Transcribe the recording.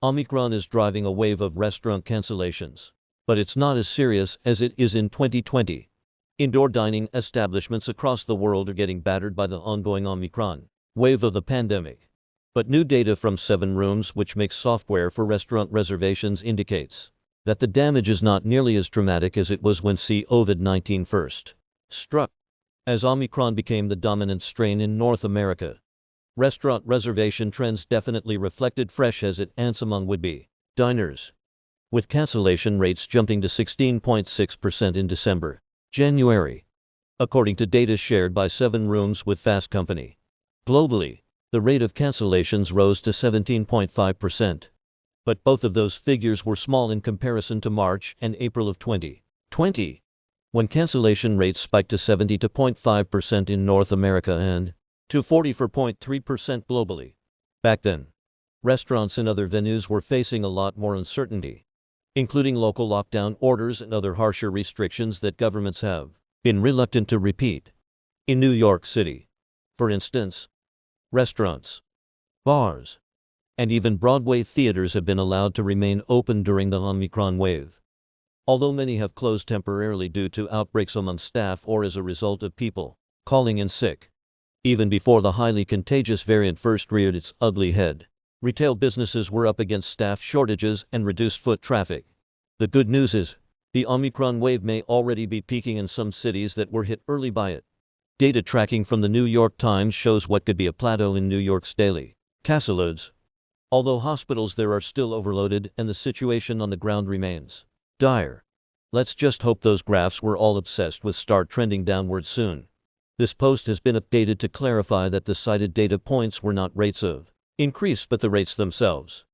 Omicron is driving a wave of restaurant cancellations. But it's not as serious as it is in 2020. Indoor dining establishments across the world are getting battered by the ongoing Omicron wave of the pandemic. But new data from SevenRooms, which makes software for restaurant reservations, indicates that the damage is not nearly as dramatic as it was when COVID-19 first struck. As Omicron became the dominant strain in North America, restaurant reservation trends definitely reflected fresh as it ants among would-be diners, with cancellation rates jumping to 16.6% in December, January, according to data shared by SevenRooms with Fast Company. Globally, the rate of cancellations rose to 17.5%. But both of those figures were small in comparison to March and April of 2020, when cancellation rates spiked to 72.5% in North America and to 44.3% globally. Back then, restaurants and other venues were facing a lot more uncertainty, including local lockdown orders and other harsher restrictions that governments have been reluctant to repeat. In New York City, for instance, restaurants, bars, and even Broadway theaters have been allowed to remain open during the Omicron wave, although many have closed temporarily due to outbreaks among staff or as a result of people calling in sick. Even before the highly contagious variant first reared its ugly head, retail businesses were up against staff shortages and reduced foot traffic. The good news is, the Omicron wave may already be peaking in some cities that were hit early by it. Data tracking from the New York Times shows what could be a plateau in New York's daily caseloads, although hospitals there are still overloaded and the situation on the ground remains dire. Let's just hope those graphs we're all obsessed with start trending downward soon. This post has been updated to clarify that the cited data points were not rates of increase but the rates themselves.